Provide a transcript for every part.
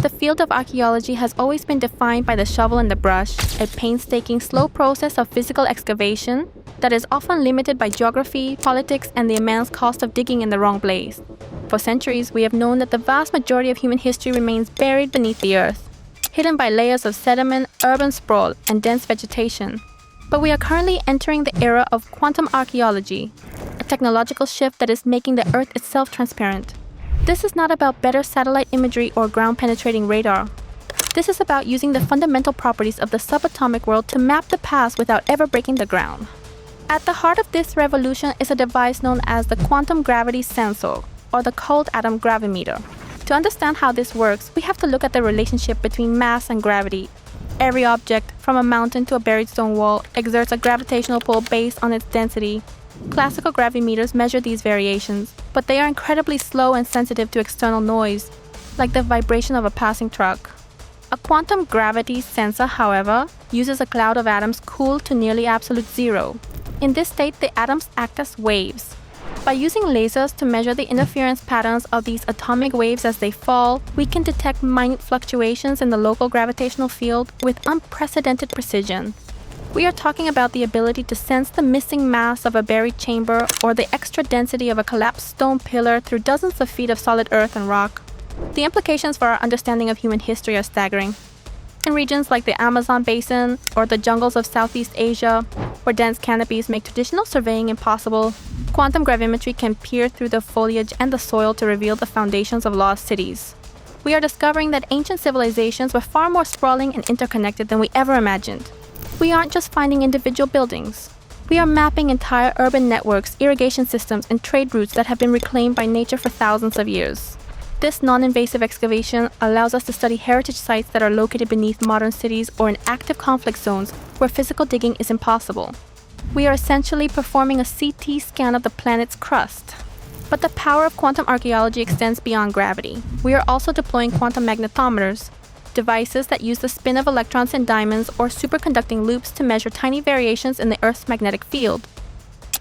The field of archaeology has always been defined by the shovel and the brush, a painstaking, slow process of physical excavation that is often limited by geography, politics, and the immense cost of digging in the wrong place. For centuries, we have known that the vast majority of human history remains buried beneath the earth, hidden by layers of sediment, urban sprawl, and dense vegetation. But we are currently entering the era of quantum archaeology, a technological shift that is making the earth itself transparent. This is not about better satellite imagery or ground-penetrating radar. This is about using the fundamental properties of the subatomic world to map the past without ever breaking the ground. At the heart of this revolution is a device known as the quantum gravity sensor, or the cold atom gravimeter. To understand how this works, we have to look at the relationship between mass and gravity. Every object, from a mountain to a buried stone wall, exerts a gravitational pull based on its density. Classical gravimeters measure these variations, but they are incredibly slow and sensitive to external noise, like the vibration of a passing truck. A quantum gravity sensor, however, uses a cloud of atoms cooled to nearly absolute zero. In this state, the atoms act as waves. By using lasers to measure the interference patterns of these atomic waves as they fall, we can detect minute fluctuations in the local gravitational field with unprecedented precision. We are talking about the ability to sense the missing mass of a buried chamber or the extra density of a collapsed stone pillar through dozens of feet of solid earth and rock. The implications for our understanding of human history are staggering. In regions like the Amazon basin or the jungles of Southeast Asia, where dense canopies make traditional surveying impossible, quantum gravimetry can peer through the foliage and the soil to reveal the foundations of lost cities. We are discovering that ancient civilizations were far more sprawling and interconnected than we ever imagined. We aren't just finding individual buildings. We are mapping entire urban networks, irrigation systems, and trade routes that have been reclaimed by nature for thousands of years. This non-invasive excavation allows us to study heritage sites that are located beneath modern cities or in active conflict zones where physical digging is impossible. We are essentially performing a CT scan of the planet's crust. But the power of quantum archaeology extends beyond gravity. We are also deploying quantum magnetometers, devices that use the spin of electrons in diamonds or superconducting loops to measure tiny variations in the Earth's magnetic field.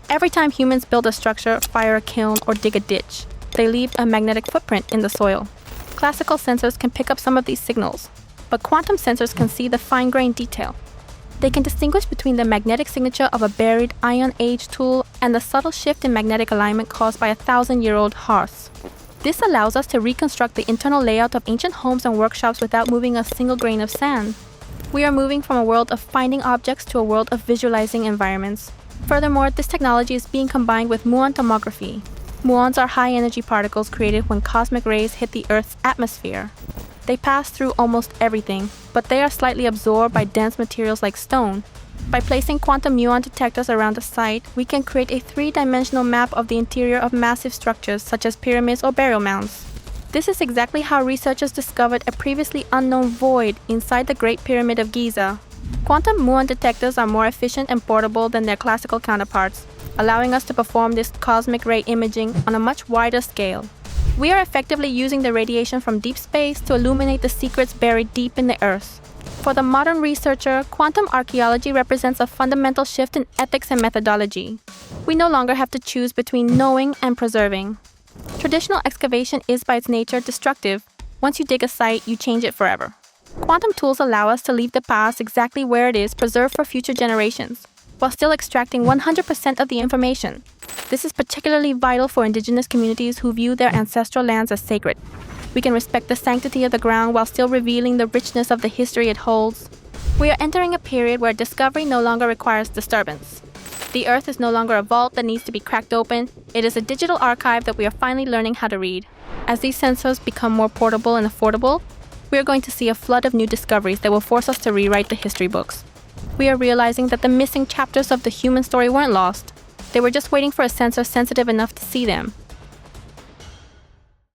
Every time humans build a structure, fire a kiln, or dig a ditch, they leave a magnetic footprint in the soil. Classical sensors can pick up some of these signals, but quantum sensors can see the fine-grained detail. They can distinguish between the magnetic signature of a buried Iron Age tool and the subtle shift in magnetic alignment caused by a 1,000-year-old hearths. This allows us to reconstruct the internal layout of ancient homes and workshops without moving a single grain of sand. We are moving from a world of finding objects to a world of visualizing environments. Furthermore, this technology is being combined with Muon Tomography. Muons are high-energy particles created when cosmic rays hit the Earth's atmosphere. They pass through almost everything, but they are slightly absorbed by dense materials like stone. By placing quantum muon detectors around a site, we can create a three-dimensional map of the interior of massive structures such as pyramids or burial mounds. This is exactly how researchers discovered a previously unknown void inside the Great Pyramid of Giza. Quantum muon detectors are more efficient and portable than their classical counterparts, allowing us to perform this cosmic ray imaging on a much wider scale. We are effectively using the radiation from deep space to illuminate the secrets buried deep in the Earth. For the modern researcher, quantum archaeology represents a fundamental shift in ethics and methodology. We no longer have to choose between knowing and preserving. Traditional excavation is by its nature destructive. Once you dig a site, you change it forever. Quantum tools allow us to leave the past exactly where it is, preserved for future generations, while still extracting 100% of the information. This is particularly vital for indigenous communities who view their ancestral lands as sacred. We can respect the sanctity of the ground while still revealing the richness of the history it holds. We are entering a period where discovery no longer requires disturbance. The Earth is no longer a vault that needs to be cracked open. It is a digital archive that we are finally learning how to read. As these sensors become more portable and affordable, we are going to see a flood of new discoveries that will force us to rewrite the history books. We are realizing that the missing chapters of the human story weren't lost. They were just waiting for a sensor sensitive enough to see them.